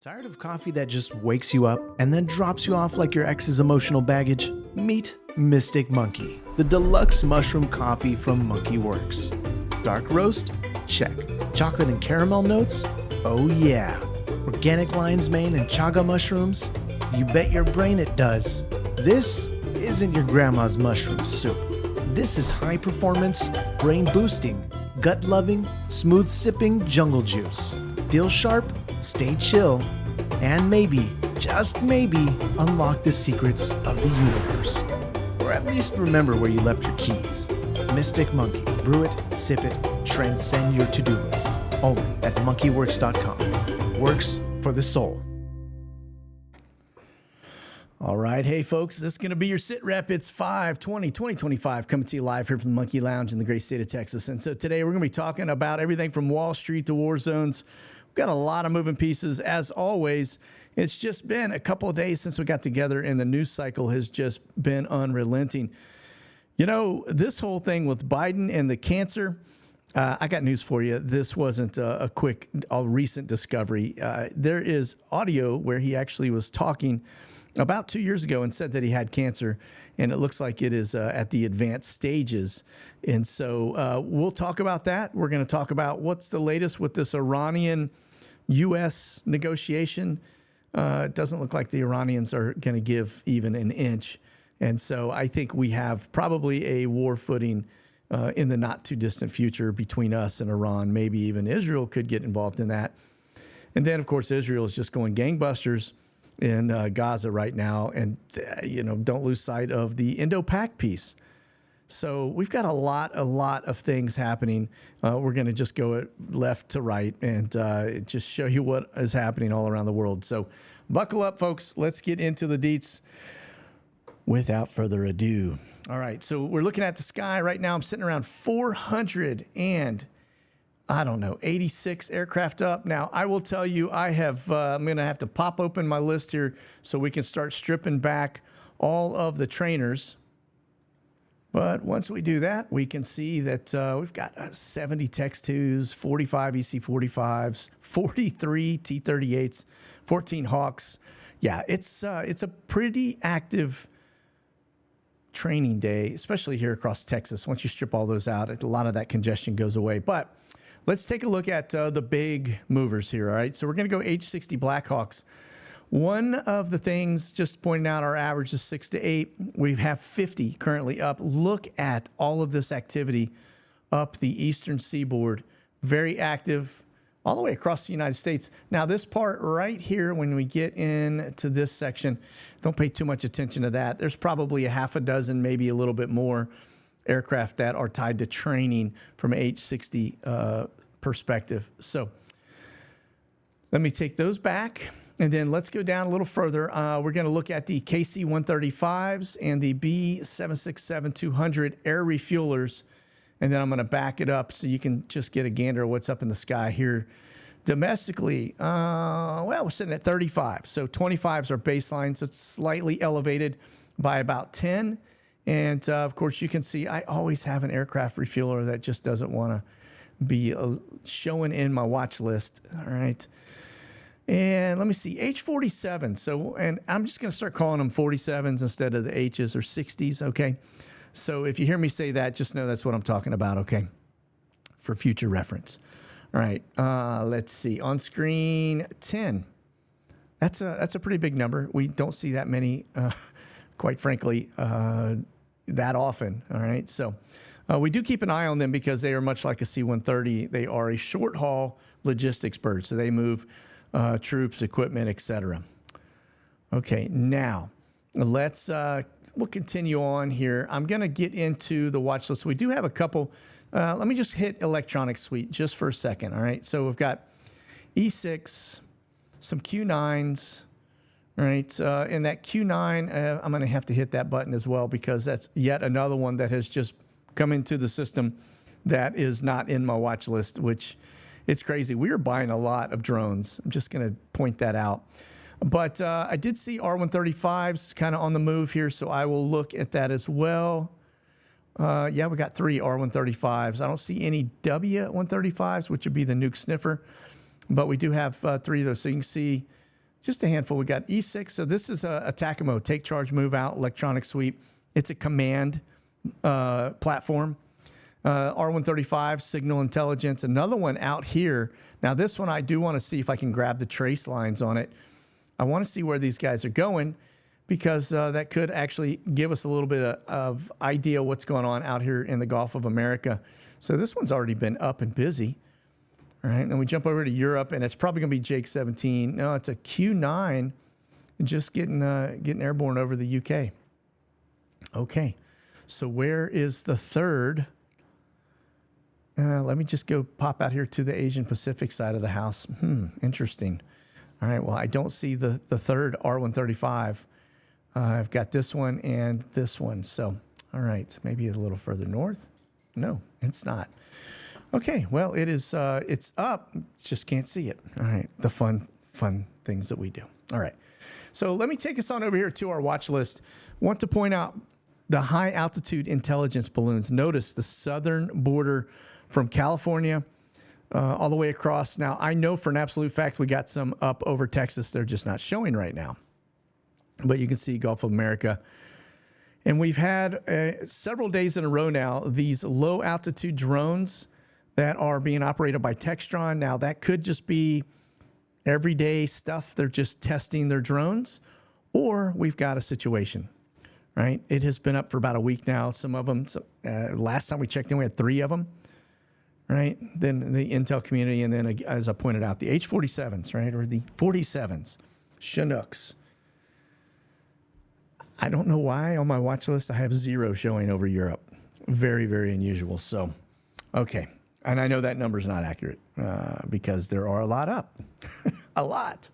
Tired of coffee that just wakes you up and then drops you off like your ex's emotional baggage? Meet Mystic Monkey, the deluxe mushroom coffee from Monkey Werx. Dark roast? Check. Chocolate and caramel notes? Oh yeah. Organic lion's mane and chaga mushrooms? You bet your brain it does. This isn't your grandma's mushroom soup. This is high performance, brain boosting, gut loving, smooth sipping jungle juice. Feel sharp? Stay chill, and maybe, just maybe, unlock the secrets of the universe. Or at least remember where you left your keys. Mystic Monkey. Brew it, sip it, transcend your to-do list. Only at monkeywerx.com. Works for the soul. All right. Hey, folks, this is going to be your SITREP. It's 5/20/2025, coming to you live here from the Monkey Lounge in the great state of Texas. And so today we're going to be talking about everything from Wallstreet to Warzones. Got a lot of moving pieces, as always. It's just been a couple of days since we got together, and the news cycle has just been unrelenting. You know, this whole thing with Biden and the cancer, I got news for you. This wasn't a recent discovery. There is audio where he actually was talking about 2 years ago and said that he had cancer, and it looks like it is at the advanced stages. And so we'll talk about that. We're going to talk about what's the latest with this Iranian-U.S. negotiation. It doesn't look like the Iranians are going to give even an inch. And so I think we have probably a war footing in the not too distant future between us and Iran. Maybe even Israel could get involved in that. And then, of course, Israel is just going gangbusters in Gaza right now. And, don't lose sight of the Indo-Pac piece. So we've got a lot of things happening. We're going to just go left to right and just show you what is happening all around the world. So buckle up, folks. Let's get into the deets without further ado. All right, so we're looking at the sky right now. I'm sitting around 86 aircraft up. Now, I will tell you, I'm going to have to pop open my list here so we can start stripping back all of the trainers. But once we do that, we can see that we've got 70 Tex-2s, 45 EC-45s, 43 T-38s, 14 Hawks. Yeah, it's a pretty active training day, especially here across Texas. Once you strip all those out, a lot of that congestion goes away. But let's take a look at the big movers here, all right? So we're going to go H-60 Blackhawks. One of the things, just pointing out, our average is 6 to 8. We have 50 currently up. Look at all of this activity up the eastern seaboard. Very active all the way across the United States. Now, this part right here, when we get into this section, don't pay too much attention to that. There's probably a half a dozen, maybe a little bit more aircraft that are tied to training from an H-60 perspective. So let me take those back. And then let's go down a little further. We're going to look at the KC-135s and the B-767-200 air refuelers. And then I'm going to back it up so you can just get a gander of what's up in the sky here. Domestically, we're sitting at 35. So 25s are baseline, so it's slightly elevated by about 10. And, of course, you can see I always have an aircraft refueler that just doesn't want to be showing in my watch list. All right. And let me see, H-47. So, and I'm just going to start calling them 47s instead of the H's or 60s, okay? So if you hear me say that, just know that's what I'm talking about, okay? For future reference. All right, let's see. On screen 10. That's a pretty big number. We don't see that many, quite frankly, that often, all right? So we do keep an eye on them because they are much like a C-130. They are a short-haul logistics bird, so they move troops, equipment, etc. Okay, now we'll continue on here. I'm going to get into the watch list. We do have a couple. Let me just hit electronic suite just for a second. All right, so we've got E6, some Q9s. All right, and that Q9, I'm going to have to hit that button as well because that's yet another one that has just come into the system that is not in my watch list, which it's crazy. We are buying a lot of drones. I'm just going to point that out. But I did see R-135s kind of on the move here, so I will look at that as well. Yeah, we got 3 R-135s. I don't see any W-135s, which would be the nuke sniffer. But we do have 3 of those. So you can see just a handful. We got E6. So this is a TACAMO, take charge, move out, electronic sweep. It's a command platform. R135, signal intelligence. Another one out here. Now this one I do want to see if I can grab the trace lines on it. I want to see where these guys are going, because that could actually give us a little bit of idea what's going on out here in the Gulf of America. So this one's already been up and busy. All right, then we jump over to Europe, and it's probably going to be Jake 17. No, it's a Q9, just getting airborne over the UK. Okay, so where is the third? Let me just go pop out here to the Asian Pacific side of the house. Interesting. All right, well, I don't see the third R135. I've got this one and this one. So, all right, maybe a little further north. No, it's not. Okay, well, it is. It's up. Just can't see it. All right, the fun things that we do. All right, so let me take us on over here to our watch list. Want to point out the high altitude intelligence balloons. Notice the southern border from California all the way across. Now, I know for an absolute fact we got some up over Texas. They're just not showing right now. But you can see Gulf of America. And we've had several days in a row now, these low altitude drones that are being operated by Textron. Now, that could just be everyday stuff. They're just testing their drones, or we've got a situation, right? It has been up for about a week now. Some of them, last time we checked in, we had 3 of them, right? Then the Intel community, and then, as I pointed out, the H-47s, right? Or the 47s, Chinooks. I don't know why on my watch list I have 0 showing over Europe. Very, very unusual. So, okay. And I know that number's not accurate because there are a lot up. A lot.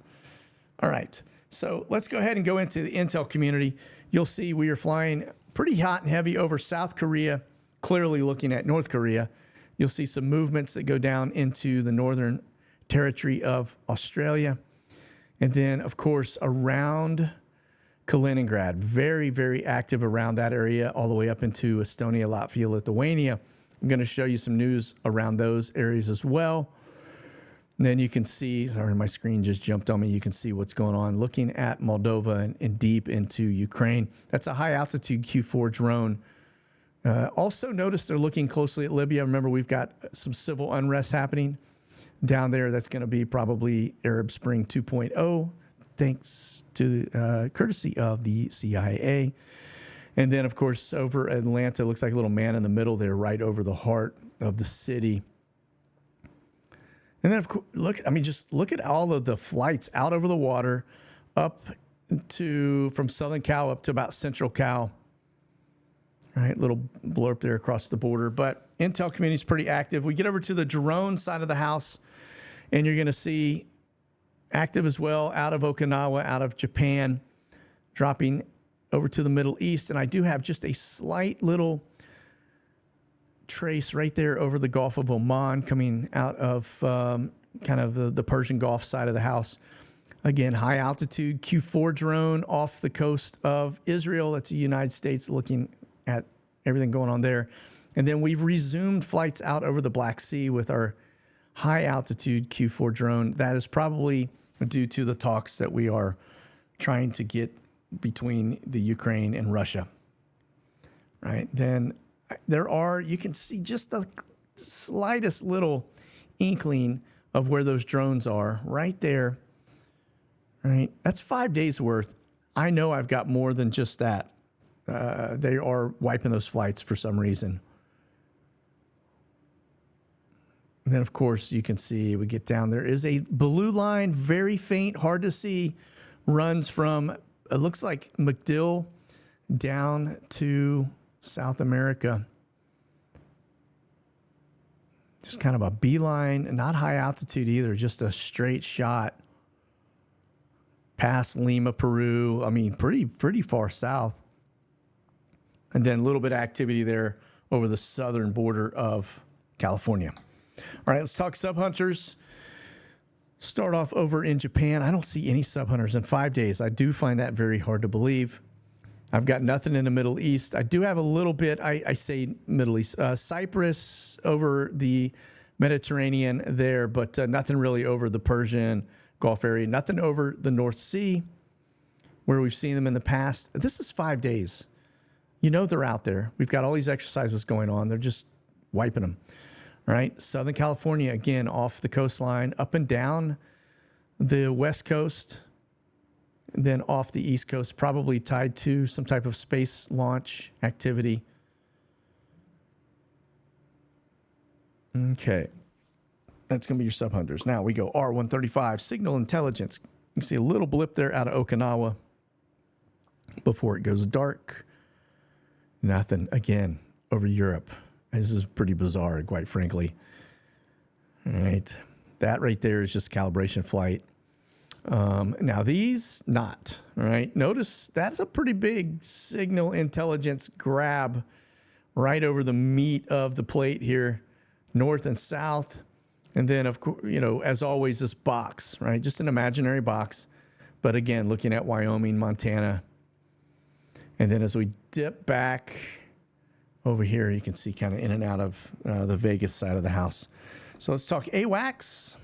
All right. So let's go ahead and go into the Intel community. You'll see we are flying pretty hot and heavy over South Korea, clearly looking at North Korea. You'll see some movements that go down into the northern territory of Australia. And then, of course, around Kaliningrad, very, very active around that area, all the way up into Estonia, Latvia, Lithuania. I'm going to show you some news around those areas as well. And then you can see, sorry, my screen just jumped on me. You can see what's going on looking at Moldova and deep into Ukraine. That's a high altitude Q4 drone. Also notice they're looking closely at Libya. Remember, we've got some civil unrest happening down there. That's going to be probably Arab Spring 2.0. Thanks to courtesy of the CIA. And then, of course, over Atlanta, looks like a little man in the middle there, right over the heart of the city. And then, of course, just look at all of the flights out over the water, up to from Southern Cal up to about Central Cal. Right, little blurb there across the border. But Intel community is pretty active. We get over to the drone side of the house, and you're going to see active as well out of Okinawa, out of Japan, dropping over to the Middle East. And I do have just a slight little trace right there over the Gulf of Oman coming out of kind of the Persian Gulf side of the house. Again, high altitude Q4 drone off the coast of Israel. That's the United States looking at everything going on there. And then we've resumed flights out over the Black Sea with our high altitude Q4 drone. That is probably due to the talks that we are trying to get between the Ukraine and Russia. Right. Then you can see just the slightest little inkling of where those drones are right there. Right. That's 5 days worth. I know I've got more than just that. They are wiping those flights for some reason. And then, of course, you can see we get down. There is a blue line, very faint, hard to see, runs from, it looks like MacDill down to South America. Just kind of a beeline, not high altitude either, just a straight shot past Lima, Peru. I mean, pretty far south. And then a little bit of activity there over the southern border of California. All right, let's talk sub hunters. Start off over in Japan. I don't see any sub hunters in 5 days. I do find that very hard to believe. I've got nothing in the Middle East. I do have a little bit, I say Middle East, Cyprus over the Mediterranean there, but nothing really over the Persian Gulf area. Nothing over the North Sea where we've seen them in the past. This is 5 days. You know they're out there. We've got all these exercises going on. They're just wiping them. All right. Southern California, again, off the coastline, up and down the West Coast, and then off the East Coast, probably tied to some type of space launch activity. Okay. That's going to be your sub-hunters. Now we go R135, signal intelligence. You can see a little blip there out of Okinawa before it goes dark. Nothing, again, over Europe. This is pretty bizarre, quite frankly. All right. That right there is just calibration flight. Now these, not. All right. Notice that's a pretty big signal intelligence grab right over the meat of the plate here, north and south. And then, of course, you know, as always, this box, right? Just an imaginary box. But again, looking at Wyoming, Montana. And then as we dip back over here, you can see kind of in and out of the Vegas side of the house. So let's talk AWACS.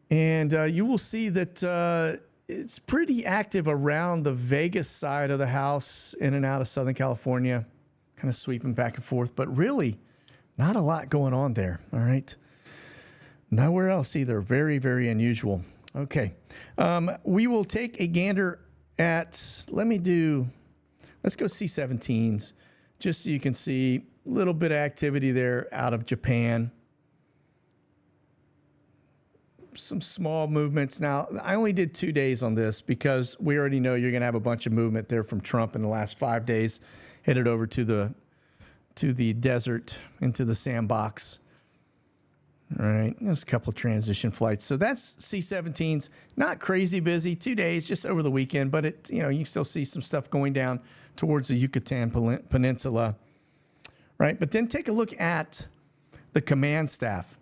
And you will see that it's pretty active around the Vegas side of the house, in and out of Southern California, kind of sweeping back and forth. But really, not a lot going on there, all right? Nowhere else either. Very, very unusual. Okay. We will take a gander at, let's go C-17s, just so you can see a little bit of activity there out of Japan. Some small movements. Now, I only did 2 days on this because we already know you're going to have a bunch of movement there from Trump in the last 5 days, headed over to the desert, into the sandbox. All right, there's a couple of transition flights. So that's C-17s. Not crazy busy, 2 days, just over the weekend, but it, you know, you still see some stuff going down towards the Yucatan Peninsula. Right, but then take a look at the command staff.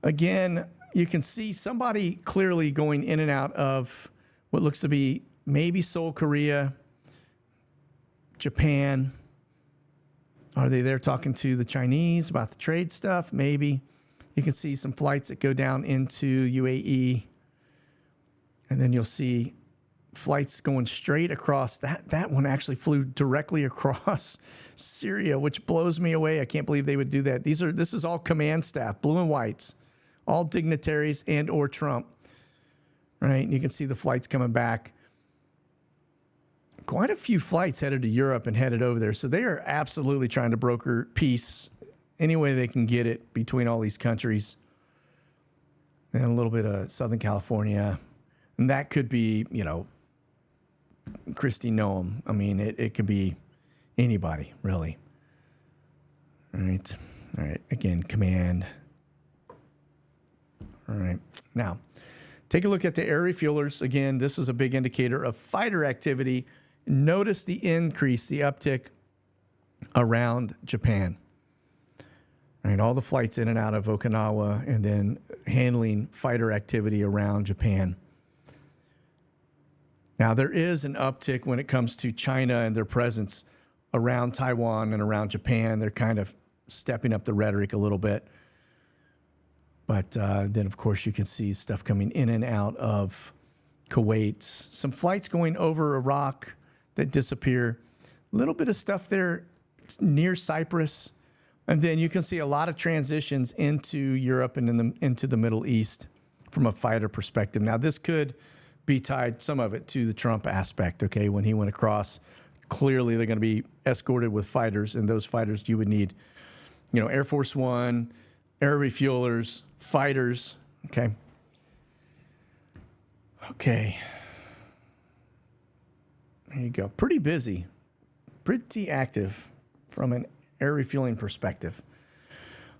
Again, you can see somebody clearly going in and out of what looks to be maybe Seoul, Korea, Japan. Are they there talking to the Chinese about the trade stuff? Maybe. You can see some flights that go down into UAE. And then you'll see flights going straight across. That one actually flew directly across Syria, which blows me away. I can't believe they would do that. This is all command staff, blue and whites, all dignitaries and or Trump. Right? And you can see the flights coming back. Quite a few flights headed to Europe and headed over there. So they are absolutely trying to broker peace any way they can get it between all these countries. And a little bit of Southern California. And that could be, you know, Kristi Noem. I mean, it could be anybody, really. All right. All right. Again, command. All right. Now, take a look at the air refuelers. Again, this is a big indicator of fighter activity. Notice the increase, the uptick around Japan. All right, all the flights in and out of Okinawa, and then handling fighter activity around Japan. Now, there is an uptick when it comes to China and their presence around Taiwan and around Japan. They're kind of stepping up the rhetoric a little bit. But then, of course, you can see stuff coming in and out of Kuwait. Some flights going over Iraq that disappear. A little bit of stuff there near Cyprus. And then you can see a lot of transitions into Europe and into the Middle East from a fighter perspective. Now, this could be tied, some of it, to the Trump aspect, okay? When he went across, clearly they're going to be escorted with fighters, and those fighters you would need, you know, Air Force One, air refuelers, fighters, okay? Okay. There you go. Pretty busy, pretty active from an air refueling perspective.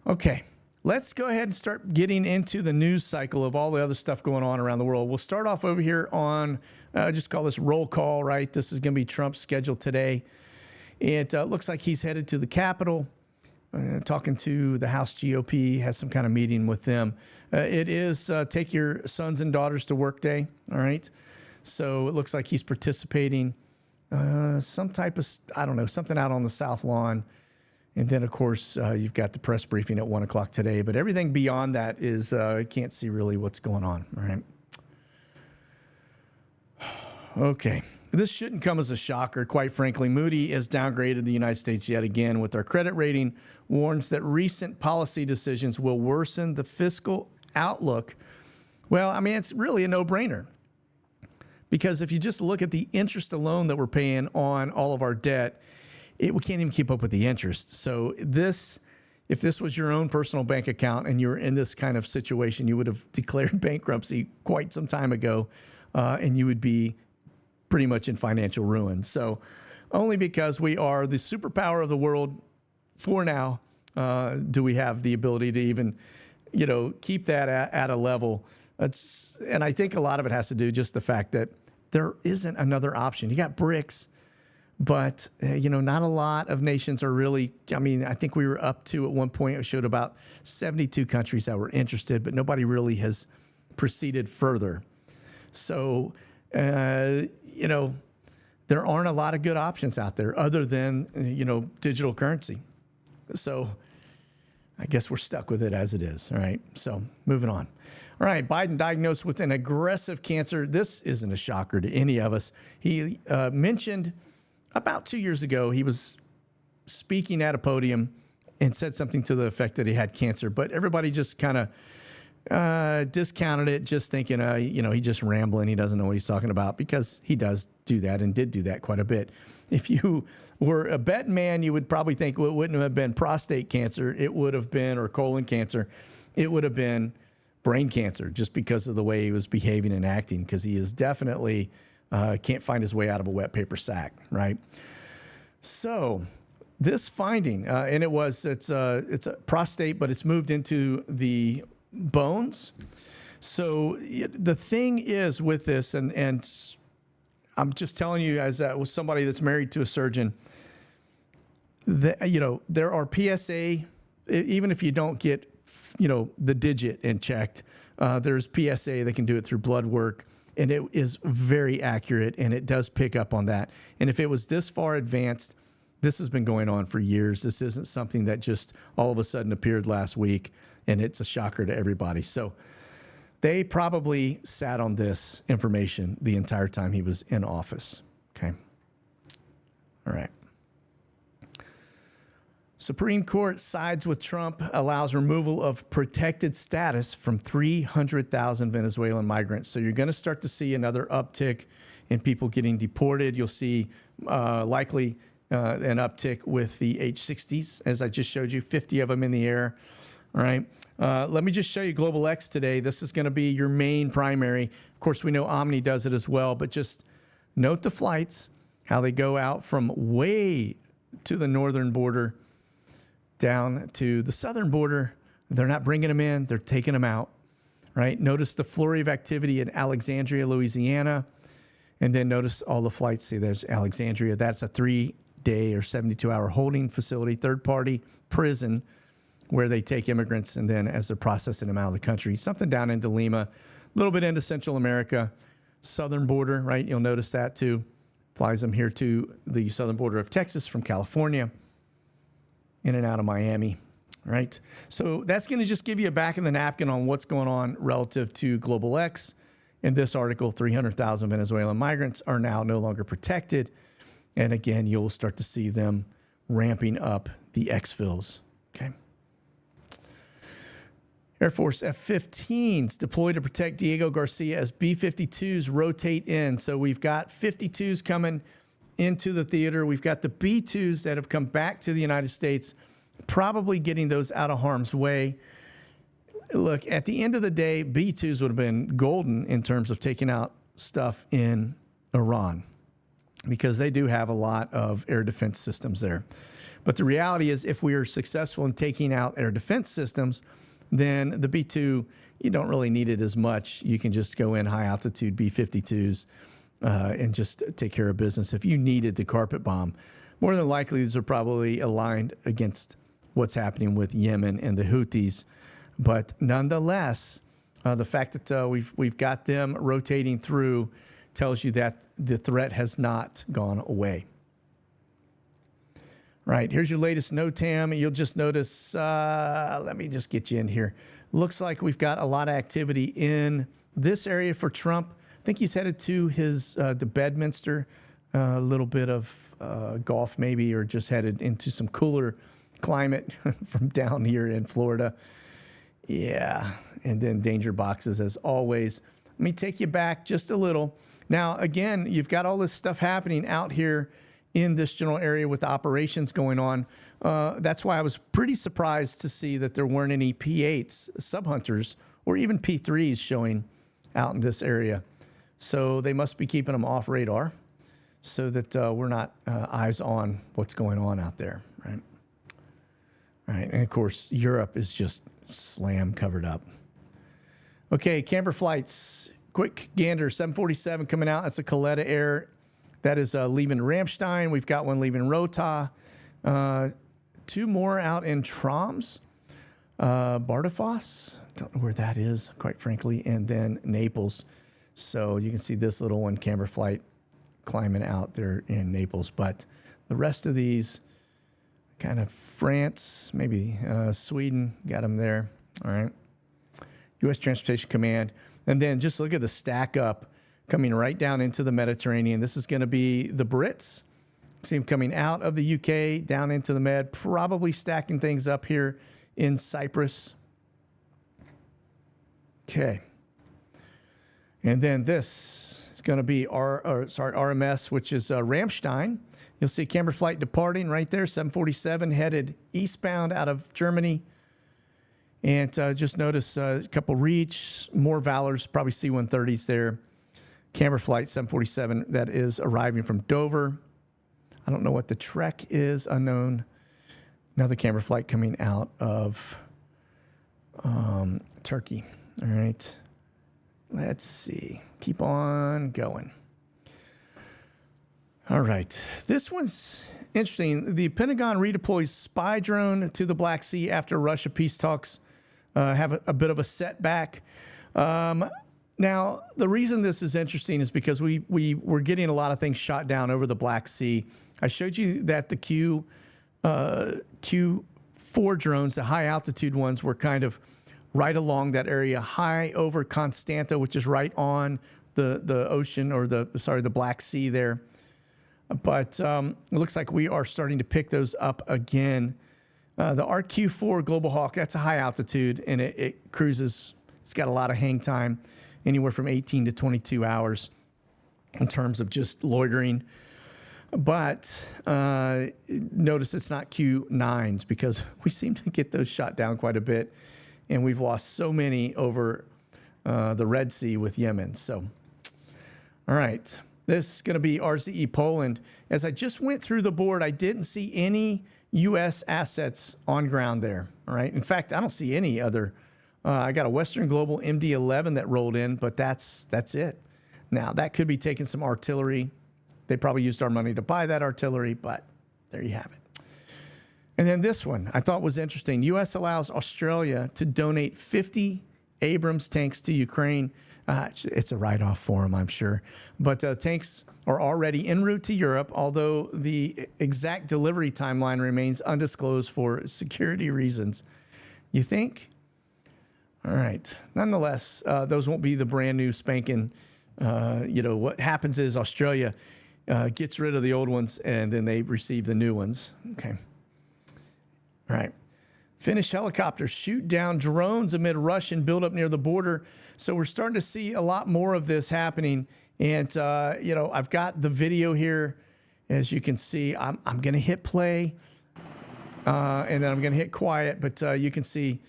Okay, let's go ahead and start getting into the news cycle of all the other stuff going on around the world. We'll start off over here on, just call this roll call, right? This is going to be Trump's schedule today. It looks like he's headed to the Capitol, talking to the House GOP, has some kind of meeting with them. It is Take Your Sons and Daughters to Work Day, all right? So it looks like he's participating some type of, I don't know, something out on the South Lawn. And then, of course, you've got the press briefing at 1 o'clock today. But everything beyond that is I can't see really what's going on. All right. Okay. This shouldn't come as a shocker. Quite frankly, Moody has downgraded the United States yet again with their credit rating, warns that recent policy decisions will worsen the fiscal outlook. Well, I mean, it's really a no-brainer. Because if you just look at the interest alone that we're paying on all of our debt, we can't even keep up with the interest. So if this was your own personal bank account and you're in this kind of situation, you would have declared bankruptcy quite some time ago, and you would be pretty much in financial ruin. So only because we are the superpower of the world for now do we have the ability to even, keep that at a level. And I think a lot of it has to do just the fact that there isn't another option. You got BRICS, but, not a lot of nations are really, I think we were up to, at one point, it showed about 72 countries that were interested, but nobody really has proceeded further. So, there aren't a lot of good options out there other than, digital currency. So I guess we're stuck with it as it is. All right. So moving on. All right. Biden diagnosed with an aggressive cancer. This isn't a shocker to any of us. He mentioned about 2 years ago, he was speaking at a podium and said something to the effect that he had cancer, but everybody just kind of discounted it, just thinking, he's just rambling. He doesn't know what he's talking about, because he does do that and did do that quite a bit. If you were a betting man, you would probably think, well, it wouldn't have been prostate cancer. It would have been, or colon cancer. It would have been brain cancer, just because of the way he was behaving and acting, because he is definitely can't find his way out of a wet paper sack, right? So this finding, and it's a prostate, but it's moved into the bones. So the thing is with this, and I'm just telling you as with somebody that's married to a surgeon, that, there are PSA, even if you don't get, the digit and checked, there's PSA that can do it through blood work, and it is very accurate, and it does pick up on that. And if it was this far advanced, this has been going on for years. This isn't something that just all of a sudden appeared last week, and it's a shocker to everybody. So they probably sat on this information the entire time he was in office. Okay. All right. Supreme Court sides with Trump, allows removal of protected status from 300,000 Venezuelan migrants. So you're going to start to see another uptick in people getting deported. You'll see likely an uptick with the H-60s, as I just showed you, 50 of them in the air. All right. Let me just show you Global X today. This is going to be your main primary. Of course, we know Omni does it as well, but just note the flights, how they go out from way to the northern border down to the southern border. They're not bringing them in. They're taking them out, right? Notice the flurry of activity in Alexandria, Louisiana. And then notice all the flights. See, there's Alexandria. That's a 3-day or 72-hour holding facility, third-party prison, where they take immigrants and then as they're processing them out of the country. Something down into Lima, a little bit into Central America, southern border, right? You'll notice that too. Flies them here to the southern border of Texas from California, in and out of Miami, right? So that's going to just give you a back of the napkin on what's going on relative to Global X. In this article, 300,000 Venezuelan migrants are now no longer protected. And again, you'll start to see them ramping up the exfils, okay? Air Force F-15s deployed to protect Diego Garcia as B-52s rotate in. So we've got 52s coming into the theater. We've got the B-2s that have come back to the United States, probably getting those out of harm's way. Look, at the end of the day, B-2s would have been golden in terms of taking out stuff in Iran, because they do have a lot of air defense systems there. But the reality is, if we are successful in taking out air defense systems, then the B-2, you don't really need it as much. You can just go in high altitude B-52s and just take care of business. If you needed to carpet bomb, more than likely these are probably aligned against what's happening with Yemen and the Houthis. But nonetheless, the fact that we've got them rotating through tells you that the threat has not gone away. Right, here's your latest NOTAM. You'll just notice, let me just get you in here. Looks like we've got a lot of activity in this area for Trump. I think he's headed to the Bedminster, a little bit of golf maybe, or just headed into some cooler climate from down here in Florida. Yeah, and then danger boxes as always. Let me take you back just a little. Now, again, you've got all this stuff happening out here in this general area with the operations going on. That's why I was pretty surprised to see that there weren't any P8s, sub-hunters, or even P3s showing out in this area. So they must be keeping them off radar so that we're not eyes on what's going on out there, right? All right, and of course, Europe is just slam covered up. Okay, camber flights. Quick gander, 747 coming out. That's a Coletta Air. That is leaving Ramstein. We've got one leaving Rota. Two more out in Troms. Bardufoss. Don't know where that is, quite frankly. And then Naples. So you can see this little one, camber flight, climbing out there in Naples. But the rest of these, kind of France, maybe Sweden, got them there. All right. U.S. Transportation Command. And then just look at the stack up coming right down into the Mediterranean. This is going to be the Brits. See them coming out of the UK down into the Med, probably stacking things up here in Cyprus. Okay. And then this is going to be RMS, which is Ramstein. You'll see camber flight departing right there, 747 headed eastbound out of Germany. And just notice a couple Reach, more Valors, probably C-130s there. Camber flight 747 that is arriving from Dover. I don't know what the trek is, unknown. Another camber flight coming out of Turkey. All right. Let's see. Keep on going. All right. This one's interesting. The Pentagon redeploys spy drone to the Black Sea after Russia peace talks have a bit of a setback. Now, the reason this is interesting is because we were getting a lot of things shot down over the Black Sea. I showed you that the Q4 drones, the high altitude ones, were kind of right along that area, high over Constanta, which is right on the ocean, or the Black Sea there. But it looks like we are starting to pick those up again. The RQ4 Global Hawk, that's a high altitude, and it cruises. It's got a lot of hang time, anywhere from 18 to 22 hours in terms of just loitering. But notice it's not Q9s, because we seem to get those shot down quite a bit, and we've lost so many over the Red Sea with Yemen. So, all right, this is going to be RZE Poland. As I just went through the board, I didn't see any U.S. assets on ground there. All right. In fact, I don't see any other. I got a Western Global MD-11 that rolled in, but that's it. Now, that could be taking some artillery. They probably used our money to buy that artillery, but there you have it. And then this one I thought was interesting. U.S. allows Australia to donate 50 Abrams tanks to Ukraine. It's a write-off for them, I'm sure. But tanks are already en route to Europe, although the exact delivery timeline remains undisclosed for security reasons. You think? All right. Nonetheless, those won't be the brand new spanking. What happens is Australia gets rid of the old ones, and then they receive the new ones. Okay. All right. Finnish helicopters shoot down drones amid Russian buildup near the border. So we're starting to see a lot more of this happening. And, I've got the video here. As you can see, I'm going to hit play, and then I'm going to hit quiet. But you can see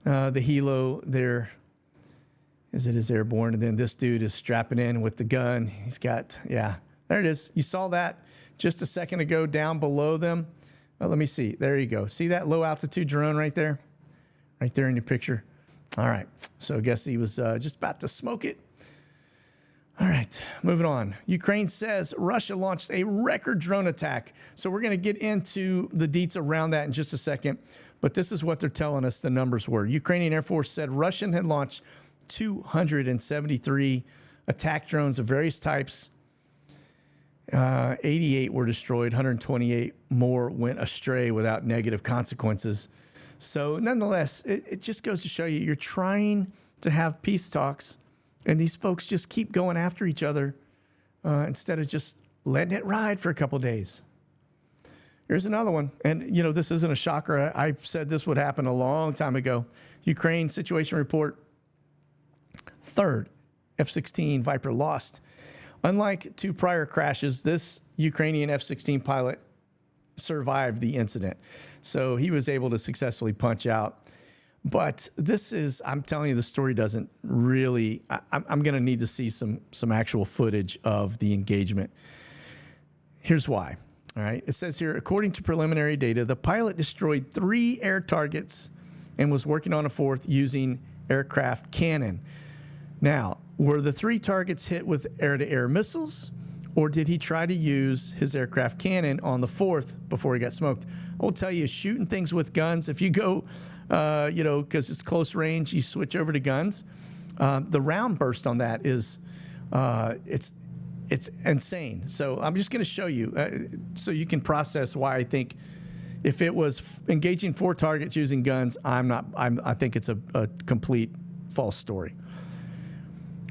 the helo there as it is airborne. And then this dude is strapping in with the gun. He's got, there it is. You saw that just a second ago down below them. Let me see. There you go. See that low altitude drone right there? Right there in your picture. All right. So I guess he was just about to smoke it. All right. Moving on. Ukraine says Russia launched a record drone attack. So we're going to get into the deets around that in just a second. But this is what they're telling us the numbers were. Ukrainian Air Force said Russian had launched 273 attack drones of various types. 88 were destroyed, 128 more went astray without negative consequences. So nonetheless, it just goes to show you, you're trying to have peace talks, and these folks just keep going after each other instead of just letting it ride for a couple days. Here's another one. And, you know, this isn't a shocker. I said this would happen a long time ago. Ukraine situation report. Third F-16 Viper lost. Unlike 2 prior crashes, this Ukrainian F-16 pilot survived the incident. So he was able to successfully punch out. But this is, I'm telling you, the story doesn't really, I'm going to need to see some actual footage of the engagement. Here's why. All right. It says here, according to preliminary data, the pilot destroyed 3 air targets and was working on a 4th using aircraft cannon. Now, were the 3 targets hit with air-to-air missiles, or did he try to use his aircraft cannon on the 4th before he got smoked? I will tell you, shooting things with guns, if you go, you know, because it's close range, you switch over to guns, the round burst on that is, it's insane. So I'm just going to show you so you can process why I think if it was engaging 4 targets using guns, I think it's a complete false story.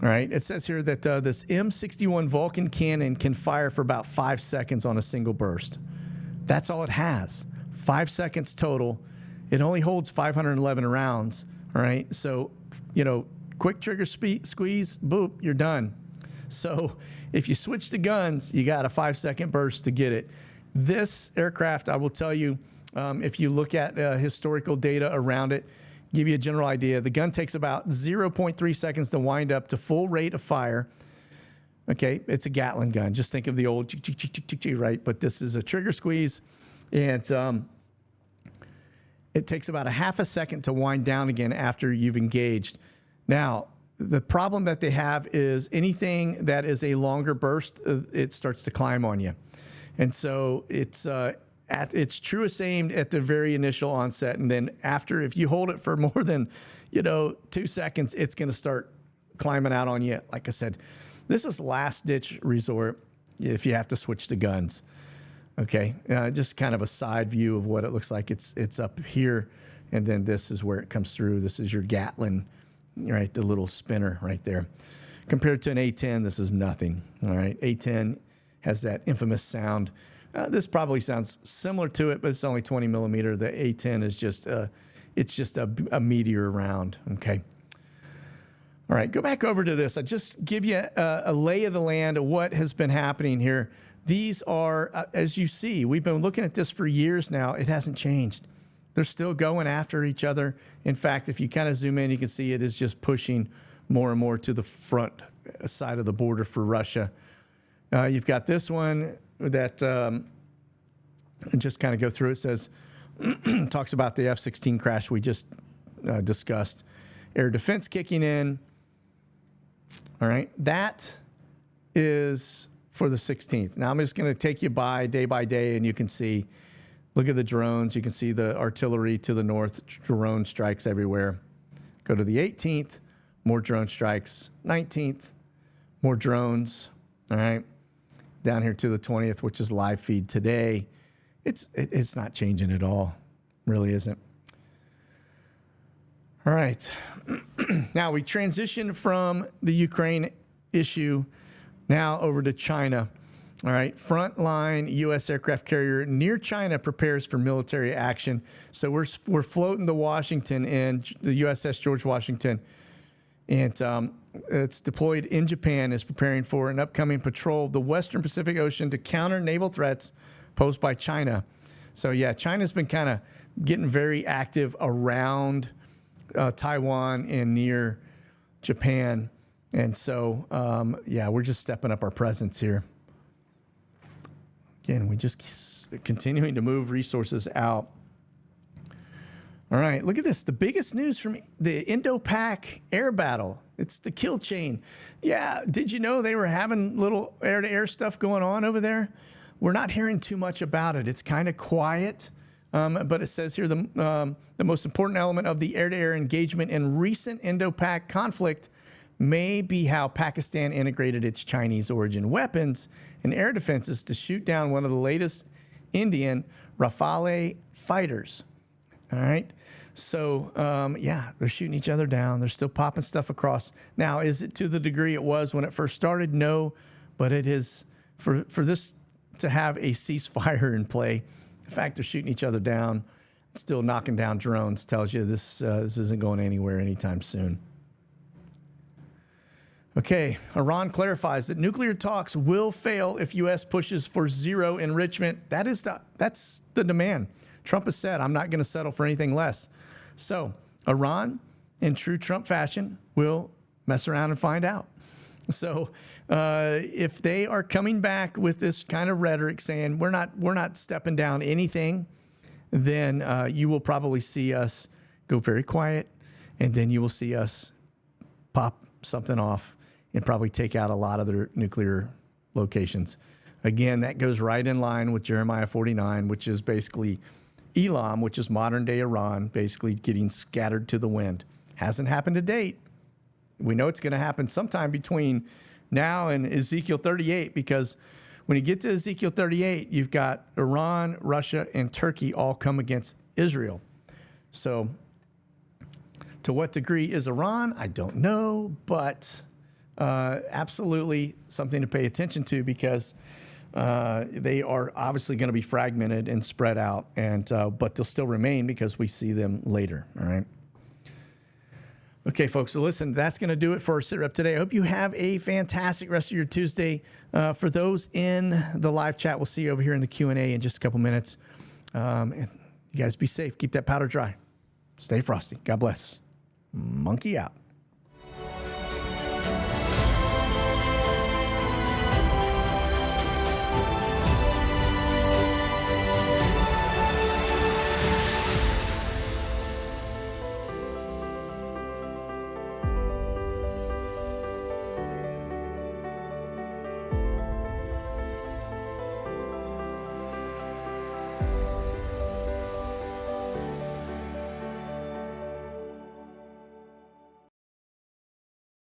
All right. It says here that this M61 Vulcan cannon can fire for about 5 seconds on a single burst. That's all it has. 5 seconds total. It only holds 511 rounds. All right. So, you know, quick trigger squeeze, boop, you're done. So if you switch to guns, you got a 5-second burst to get it. This aircraft, I will tell you, if you look at historical data around it, give you a general idea. The gun takes about 0.3 seconds to wind up to full rate of fire. Okay, it's a Gatling gun. Just think of the old right? But this is a trigger squeeze, and it takes about a half a second to wind down again after you've engaged. Now, the problem that they have is anything that is a longer burst, it starts to climb on you. And so it's at its truest aimed at the very initial onset. And then after, if you hold it for more than, 2 seconds, it's going to start climbing out on you. Like I said, this is last ditch resort if you have to switch to guns. Okay. Just kind of a side view of what it looks like. It's up here. And then this is where it comes through. This is your Gatling, right? The little spinner right there. Compared to an A-10, this is nothing. All right. A-10 has that infamous sound. This probably sounds similar to it, but it's only 20 millimeter. The A-10 is just, it's just a meteor round. Okay. All right, go back over to this. I just give you a lay of the land of what has been happening here. These are, as you see, we've been looking at this for years now. It hasn't changed. They're still going after each other. In fact, if you kind of zoom in, you can see it is just pushing more and more to the front side of the border for Russia. You've got this one that just kind of go through. It says, talks about the F-16 crash we just discussed. Air defense kicking in. All right, that is for the 16th. Now I'm just going to take you by day, and you can see, look at the drones. You can see the artillery to the north, drone strikes everywhere. Go to the 18th, more drone strikes. 19th, more drones. All right, down here to the 20th, which is live feed today. It's not changing at all, really isn't. All right. Now we transition from the Ukraine issue now over to China. All right. Frontline U.S. aircraft carrier near China prepares for military action. So we're floating the Washington in the USS George Washington, and it's deployed in Japan, is preparing for an upcoming patrol of the Western Pacific Ocean to counter naval threats posed by China. So yeah, China's been kind of getting very active around Taiwan and near Japan. And so, yeah, we're just stepping up our presence here. Again, we just continuing to move resources out. All right, look at this. The biggest news from the Indo-Pac air battle. It's the kill chain. Yeah, did you know they were having little air-to-air stuff going on over there? We're not hearing too much about it. It's kind of quiet. But it says here the most important element of the air-to-air engagement in recent Indo-Pac conflict may be how Pakistan integrated its Chinese origin weapons and air defenses to shoot down one of the latest Indian Rafale fighters. All right. So, yeah, they're shooting each other down. They're still popping stuff across. Now, is it to the degree it was when it first started? No, but it is for this to have a ceasefire in play. The fact they're shooting each other down, still knocking down drones, tells you this isn't going anywhere anytime soon. Okay, Iran clarifies that nuclear talks will fail if U.S. pushes for zero enrichment. That's the demand. Trump has said, I'm not going to settle for anything less. So Iran, in true Trump fashion, will mess around and find out. So if they are coming back with this kind of rhetoric saying we're not stepping down anything, then you will probably see us go very quiet, and then you will see us pop something off and probably take out a lot of their nuclear locations. Again, that goes right in line with Jeremiah 49, which is basically Elam, which is modern day Iran, basically getting scattered to the wind. Hasn't happened to date. We know it's going to happen sometime between now and Ezekiel 38, because when you get to Ezekiel 38, you've got Iran, Russia, and Turkey all come against Israel. So to what degree is Iran? I don't know, but absolutely something to pay attention to, because they are obviously going to be fragmented and spread out, and but they'll still remain because we see them later. All right. Okay, folks. So listen, that's going to do it for our SITREP today. I hope you have a fantastic rest of your Tuesday. For those in the live chat, we'll see you over here in the Q&A in just a couple minutes. And you guys be safe. Keep that powder dry. Stay frosty. God bless. Monkey out.